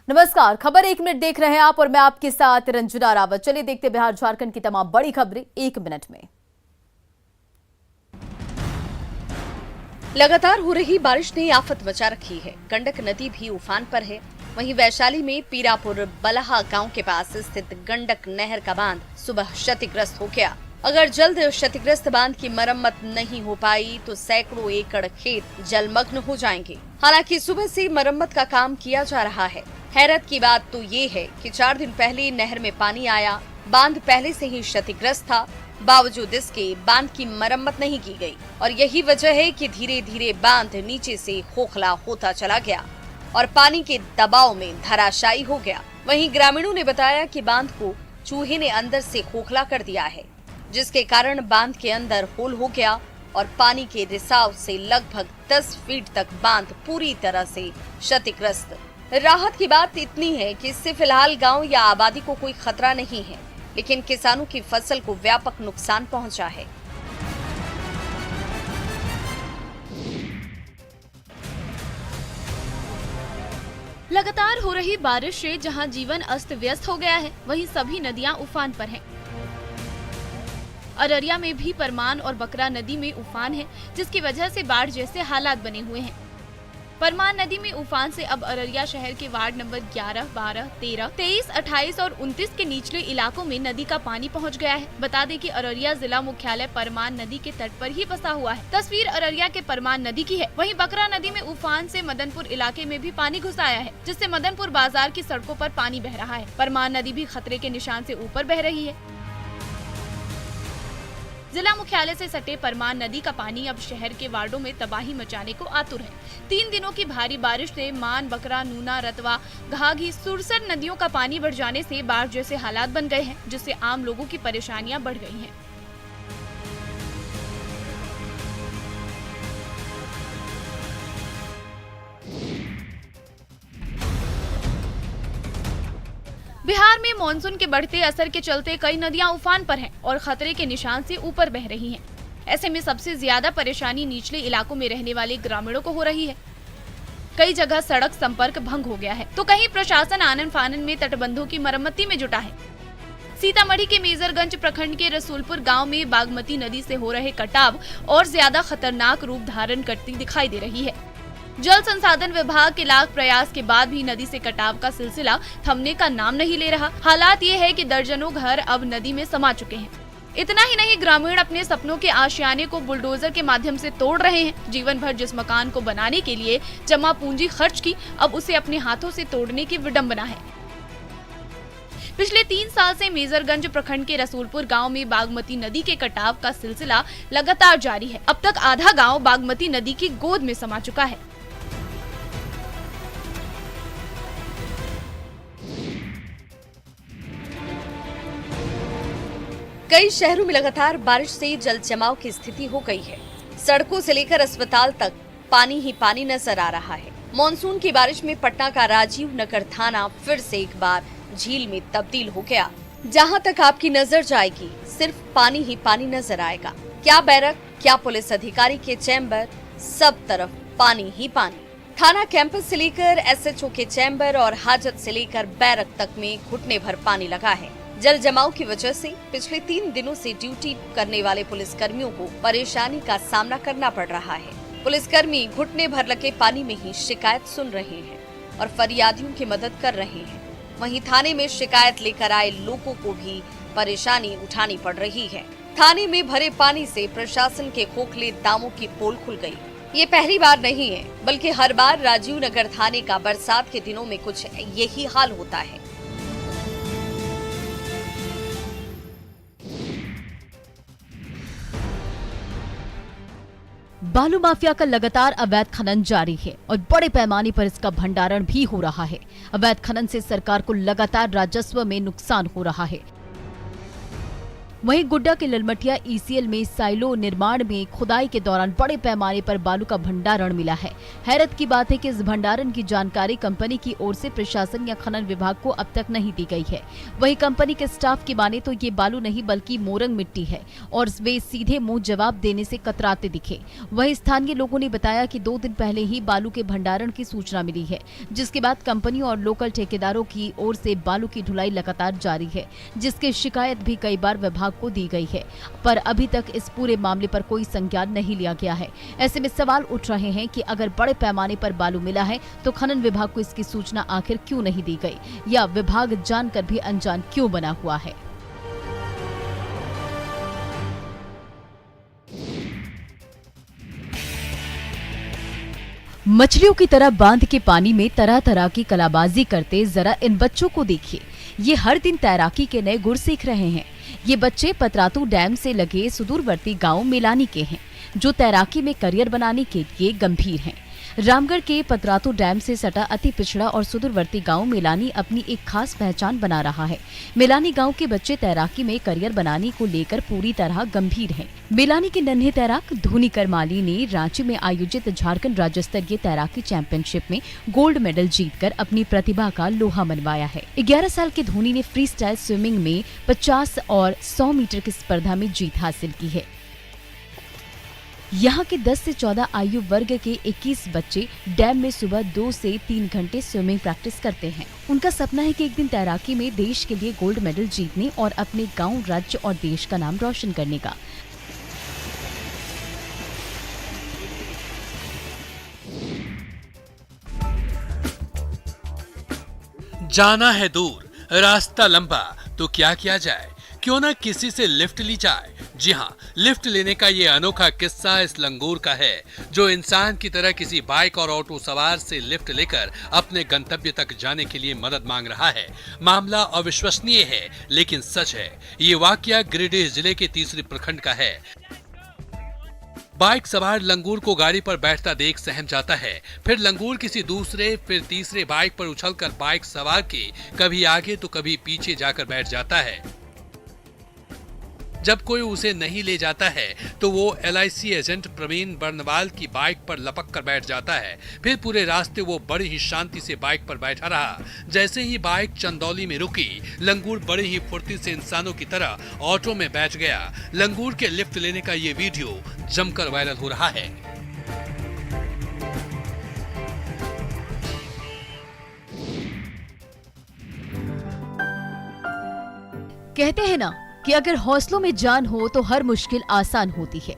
नमस्कार, खबर 1 मिनट देख रहे हैं आप और मैं आपके साथ रंजना रावत। चलिए देखते बिहार झारखंड की तमाम बड़ी खबरें 1 मिनट में। लगातार हो रही बारिश ने आफत मचा रखी है। गंडक नदी भी उफान पर है। वहीं वैशाली में पीरापुर बलहा गांव के पास स्थित गंडक नहर का बांध सुबह क्षतिग्रस्त हो गया। अगर जल्द क्षतिग्रस्त बांध की मरम्मत नहीं हो पाई तो सैकड़ों एकड़ खेत जलमग्न हो जाएंगे। हालांकि सुबह से मरम्मत का काम किया जा रहा है। हैरत की बात तो ये है कि 4 दिन पहले नहर में पानी आया, बांध पहले से ही क्षतिग्रस्त था, बावजूद इसके बांध की मरम्मत नहीं की गई और यही वजह है कि धीरे धीरे बांध नीचे से खोखला होता चला गया और पानी के दबाव में धराशायी हो गया। वहीं ग्रामीणों ने बताया कि बांध को चूहे ने अंदर से खोखला कर दिया है, जिसके कारण बांध के अंदर होल हो गया और पानी के रिसाव से लगभग 10 फीट तक बांध पूरी तरह से क्षतिग्रस्त। राहत की बात इतनी है कि इससे फिलहाल गांव या आबादी को कोई खतरा नहीं है, लेकिन किसानों की फसल को व्यापक नुकसान पहुंचा है। लगातार हो रही बारिश से जहां जीवन अस्त व्यस्त हो गया है, वहीं सभी नदियां उफान पर हैं। अररिया में भी परमान और बकरा नदी में उफान है, जिसकी वजह से बाढ़ जैसे हालात बने हुए हैं। परमान नदी में उफान से अब अररिया शहर के वार्ड नंबर 11, 12, 13, 23, 28 और 29 के निचले इलाकों में नदी का पानी पहुंच गया है। बता दें कि अररिया जिला मुख्यालय परमान नदी के तट पर ही बसा हुआ है। तस्वीर अररिया के परमान नदी की है। वहीं बकरा नदी में उफान से मदनपुर इलाके में भी पानी घुस आया है, जिससे मदनपुर बाजार की सड़कों पर पानी बह रहा है। परमान नदी भी खतरे के निशान से ऊपर बह रही है। जिला मुख्यालय से सटे परमान नदी का पानी अब शहर के वार्डों में तबाही मचाने को आतुर है। 3 दिनों की भारी बारिश से मान, बकरा, नूना, रतवा, घाघी, सुरसर नदियों का पानी बढ़ जाने से बाढ़ जैसे हालात बन गए हैं, जिससे आम लोगों की परेशानियां बढ़ गई हैं। बिहार में मानसून के बढ़ते असर के चलते कई नदियां उफान पर हैं और खतरे के निशान से ऊपर बह रही हैं। ऐसे में सबसे ज्यादा परेशानी निचले इलाकों में रहने वाले ग्रामीणों को हो रही है। कई जगह सड़क संपर्क भंग हो गया है, तो कहीं प्रशासन आनन फानन में तटबंधों की मरम्मती में जुटा है। सीतामढ़ी के मेजरगंज प्रखंड के रसूलपुर गांव में बागमती नदी से हो रहे कटाव और ज्यादा खतरनाक रूप धारण करती दिखाई दे रही है। जल संसाधन विभाग के लाख प्रयास के बाद भी नदी से कटाव का सिलसिला थमने का नाम नहीं ले रहा। हालात ये है कि दर्जनों घर अब नदी में समा चुके हैं। इतना ही नहीं, ग्रामीण अपने सपनों के आशियाने को बुलडोजर के माध्यम से तोड़ रहे हैं। जीवन भर जिस मकान को बनाने के लिए जमा पूंजी खर्च की, अब उसे अपने हाथों से तोड़ने की विडंबना है। पिछले 3 साल से मेजरगंज प्रखंड के रसूलपुर गांव में बागमती नदी के कटाव का सिलसिला लगातार जारी है। अब तक आधा गांव बागमती नदी की गोद में समा चुका है। कई शहरों में लगातार बारिश से जल जमाव की स्थिति हो गई है। सड़कों से लेकर अस्पताल तक पानी ही पानी नजर आ रहा है। मॉनसून की बारिश में पटना का राजीव नगर थाना फिर से एक बार झील में तब्दील हो गया। जहां तक आपकी नजर जाएगी सिर्फ पानी ही पानी नजर आएगा। क्या बैरक, क्या पुलिस अधिकारी के चैम्बर, सब तरफ पानी ही पानी। थाना कैंपस से लेकर एसएचओ के चैम्बर और हाजत से लेकर बैरक तक में घुटने भर पानी लगा है। जल जमाव की वजह से पिछले 3 दिनों से ड्यूटी करने वाले पुलिस कर्मियों को परेशानी का सामना करना पड़ रहा है। पुलिसकर्मी घुटने भर लगे पानी में ही शिकायत सुन रहे हैं और फरियादियों की मदद कर रहे हैं। वहीं थाने में शिकायत लेकर आए लोगों को भी परेशानी उठानी पड़ रही है। थाने में भरे पानी से प्रशासन के खोखले दामों की पोल खुल गई। ये पहली बार नहीं है, बल्कि हर बार राजीव नगर थाने का बरसात के दिनों में कुछ यही हाल होता है। बालू माफिया का लगातार अवैध खनन जारी है और बड़े पैमाने पर इसका भंडारण भी हो रहा है। अवैध खनन से सरकार को लगातार राजस्व में नुकसान हो रहा है। वहीं गुड्डा के ललमटिया ईसीएल में साइलो निर्माण में खुदाई के दौरान बड़े पैमाने पर बालू का भंडारण मिला है। हैरत की बात है कि इस भंडारण की जानकारी कंपनी की ओर से प्रशासन या खनन विभाग को अब तक नहीं दी गई है। वहीं कंपनी के स्टाफ की माने तो ये बालू नहीं बल्कि मोरंग मिट्टी है और वे सीधे मुंह जवाब देने से कतराते दिखे। वहीं स्थानीय लोगों ने बताया कि 2 दिन पहले ही बालू के भंडारण की सूचना मिली है, जिसके बाद कंपनी और लोकल ठेकेदारों की ओर से बालू की ढुलाई लगातार जारी है, जिसकी शिकायत भी कई बार विभाग को दी गई है, पर अभी तक इस पूरे मामले पर कोई संज्ञान नहीं लिया गया है। ऐसे में सवाल उठ रहे हैं कि अगर बड़े पैमाने पर बालू मिला है तो खनन विभाग को इसकी सूचना आखिर क्यों नहीं दी गई, या विभाग जानकर भी अनजान क्यों बना हुआ है। मछलियों की तरह बांध के पानी में तरह तरह की कलाबाजी करते जरा इन बच्चों को देखिए। ये हर दिन तैराकी के नए गुर सीख रहे हैं। ये बच्चे पतरातू डैम से लगे सुदूरवर्ती गांव मेलानी के हैं, जो तैराकी में करियर बनाने के लिए गंभीर हैं। रामगढ़ के पतरातू डैम से सटा अति पिछड़ा और सुदूरवर्ती गांव मेलानी अपनी एक खास पहचान बना रहा है। मेलानी गांव के बच्चे तैराकी में करियर बनाने को लेकर पूरी तरह गंभीर हैं। मेलानी के नन्हे तैराक धोनी करमाली ने रांची में आयोजित झारखंड राज्य स्तरीय तैराकी चैंपियनशिप में गोल्ड मेडल जीतकर अपनी प्रतिभा का लोहा मनवाया है। 11 साल के धोनी ने फ्री स्टाइल स्विमिंग में 50 और 100 मीटर की स्पर्धा में जीत हासिल की है। यहाँ के 10 से 14 आयु वर्ग के 21 बच्चे डैम में सुबह 2 से 3 घंटे स्विमिंग प्रैक्टिस करते हैं। उनका सपना है कि एक दिन तैराकी में देश के लिए गोल्ड मेडल जीतने और अपने गांव, राज्य और देश का नाम रोशन करने का। जाना है दूर, रास्ता लंबा, तो क्या किया जाए, क्यों ना किसी से लिफ्ट ली जाए। जी हाँ, लिफ्ट लेने का ये अनोखा किस्सा इस लंगूर का है, जो इंसान की तरह किसी बाइक और ऑटो सवार से लिफ्ट लेकर अपने गंतव्य तक जाने के लिए मदद मांग रहा है। मामला अविश्वसनीय है, लेकिन सच है। ये वाकया गिरिडीह जिले के तीसरी प्रखंड का है। बाइक सवार लंगूर को गाड़ी पर बैठता देख सहम जाता है। फिर लंगूर किसी दूसरे, फिर तीसरे बाइक पर उछलकर बाइक सवार के कभी आगे तो कभी पीछे जाकर बैठ जाता है। जब कोई उसे नहीं ले जाता है तो वो LIC एजेंट प्रवीण बर्नवाल की बाइक पर लपक कर बैठ जाता है। फिर पूरे रास्ते वो बड़ी ही शांति से बाइक पर बैठा रहा। जैसे ही बाइक चंदौली में रुकी, लंगूर बड़ी ही फुर्ती से इंसानों की तरह ऑटो में बैठ गया। लंगूर के लिफ्ट लेने का ये वीडियो जमकर वायरल हो रहा है। कहते हैं ना कि अगर हौसलों में जान हो तो हर मुश्किल आसान होती है।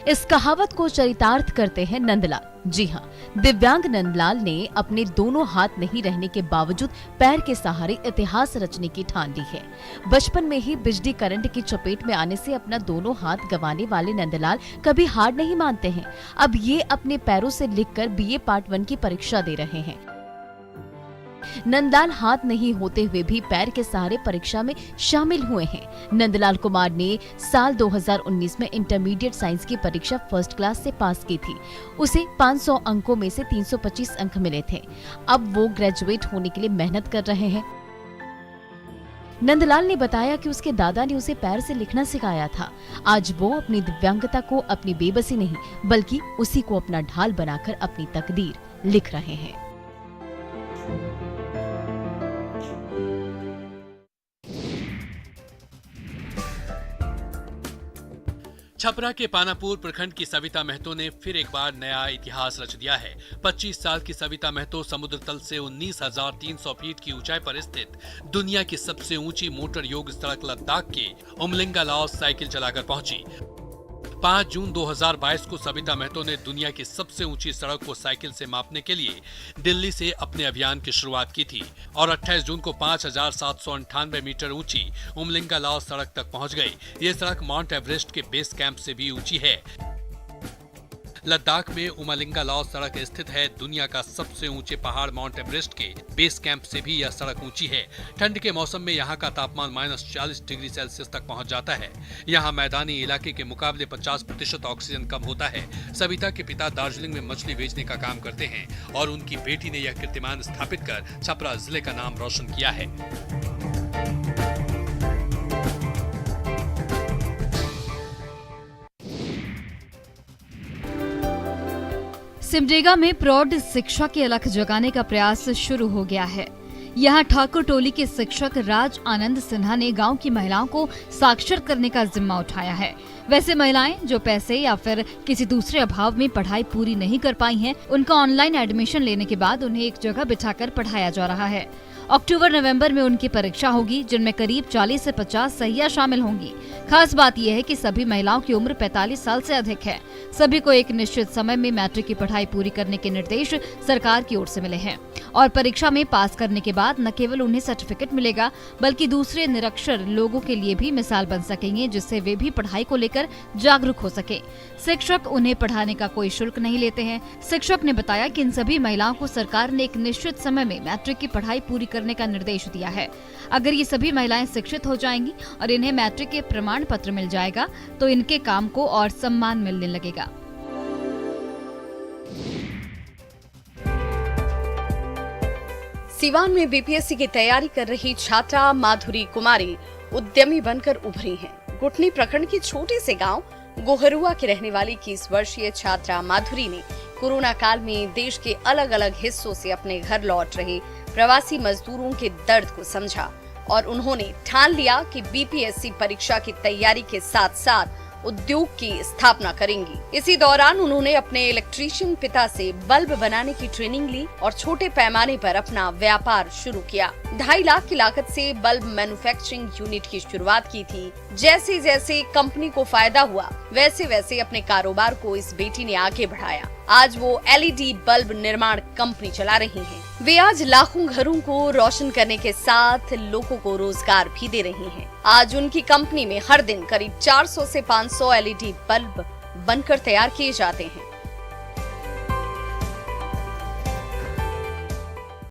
इस कहावत को चरितार्थ करते हैं नंदलाल। जी हाँ, दिव्यांग नंदलाल ने अपने दोनों हाथ नहीं रहने के बावजूद पैर के सहारे इतिहास रचने की ठान ली है। बचपन में ही बिजली करंट की चपेट में आने से अपना दोनों हाथ गंवाने वाले नंदलाल कभी हार नहीं मानते हैं। अब ये अपने पैरों से लिखकर BA पार्ट 1 की परीक्षा दे रहे हैं। नंदलाल हाथ नहीं होते हुए भी पैर के सहारे परीक्षा में शामिल हुए हैं। नंदलाल कुमार ने साल 2019 में इंटरमीडिएट साइंस की परीक्षा फर्स्ट क्लास से पास की थी। उसे 500 अंकों में से 325 अंक मिले थे। अब वो ग्रेजुएट होने के लिए मेहनत कर रहे हैं। नंदलाल ने बताया कि उसके दादा ने उसे पैर से लिखना सिखाया था। आज वो अपनी दिव्यांगता को अपनी बेबसी नहीं बल्कि उसी को अपना ढाल बनाकर अपनी तकदीर लिख रहे हैं। छपरा के पानापुर प्रखंड की सविता महतो ने फिर एक बार नया इतिहास रच दिया है। 25 साल की सविता महतो समुद्र तल से 19,300 फीट की ऊंचाई पर स्थित दुनिया की सबसे ऊंची मोटर योग सड़क लद्दाख के उमलिंगा लॉस साइकिल चलाकर पहुंची। 5 जून 2022 को सविता महतो ने दुनिया की सबसे ऊंची सड़क को साइकिल से मापने के लिए दिल्ली से अपने अभियान की शुरुआत की थी और 28 जून को 5,798 मीटर ऊंची उमलिंगा लॉस सड़क तक पहुंच गई। ये सड़क माउंट एवरेस्ट के बेस कैंप से भी ऊंची है। लद्दाख में उमलिंगा लॉस सड़क स्थित है। दुनिया का सबसे ऊंचे पहाड़ माउंट एवरेस्ट के बेस कैंप से भी यह सड़क ऊंची है। ठंड के मौसम में यहाँ का तापमान -40 डिग्री सेल्सियस तक पहुंच जाता है। यहाँ मैदानी इलाके के मुकाबले 50% ऑक्सीजन कम होता है। सविता के पिता दार्जिलिंग में मछली बेचने का काम करते हैं और उनकी बेटी ने यह कीर्तिमान स्थापित कर छपरा जिले का नाम रोशन किया है। सिमडेगा में प्रौढ़ शिक्षा की अलख जगाने का प्रयास शुरू हो गया है। यहाँ ठाकुर टोली के शिक्षक राज आनंद सिन्हा ने गांव की महिलाओं को साक्षर करने का जिम्मा उठाया है। वैसे महिलाएं जो पैसे या फिर किसी दूसरे अभाव में पढ़ाई पूरी नहीं कर पाई हैं, उनका ऑनलाइन एडमिशन लेने के बाद उन्हें एक जगह बिठाकर पढ़ाया जा रहा है। अक्टूबर-नवंबर में उनकी परीक्षा होगी, जिनमें करीब 40 से 50 सहियां शामिल होंगी। खास बात यह है कि सभी महिलाओं की उम्र 45 साल से अधिक है। सभी को एक निश्चित समय में मैट्रिक की पढ़ाई पूरी करने के निर्देश सरकार की ओर से मिले हैं और परीक्षा में पास करने के बाद न केवल उन्हें सर्टिफिकेट मिलेगा, बल्कि दूसरे निरक्षर लोगों के लिए भी मिसाल बन सकेंगे, जिससे वे भी पढ़ाई को लेकर जागरूक हो सके। शिक्षक उन्हें पढ़ाने का कोई शुल्क नहीं लेते हैं। शिक्षक ने बताया कि इन सभी महिलाओं को सरकार ने एक निश्चित समय में मैट्रिक की पढ़ाई पूरी करने का निर्देश दिया है। अगर ये सभी महिलाएं शिक्षित हो जाएंगी और इन्हें मैट्रिक के प्रमाण पत्र मिल जाएगा, तो इनके काम को और सम्मान मिलने लगेगा। सिवान में बीपीएससी की तैयारी कर रही छात्रा माधुरी कुमारी उद्यमी बनकर उभरी हैं। गुटनी प्रखंड के छोटे से गांव गोहरुआ की रहने वाली 21 वर्षीय छात्रा माधुरी ने कोरोना काल में देश के अलग अलग हिस्सों से अपने घर लौट रहे प्रवासी मजदूरों के दर्द को समझा और उन्होंने ठान लिया कि बीपीएससी परीक्षा की तैयारी के साथ साथ उद्योग की स्थापना करेंगी। इसी दौरान उन्होंने अपने इलेक्ट्रीशियन पिता से बल्ब बनाने की ट्रेनिंग ली और छोटे पैमाने पर अपना व्यापार शुरू किया। 2.5 लाख की लागत से बल्ब मैन्युफैक्चरिंग यूनिट की शुरुआत की थी। जैसे जैसे कंपनी को फायदा हुआ, वैसे वैसे अपने कारोबार को इस बेटी ने आगे बढ़ाया। आज वो एलईडी बल्ब निर्माण कंपनी चला रही हैं। वे आज लाखों घरों को रोशन करने के साथ लोगों को रोजगार भी दे रही हैं। आज उनकी कंपनी में हर दिन करीब 400 से 500 एलईडी बल्ब बनकर तैयार किए जाते हैं।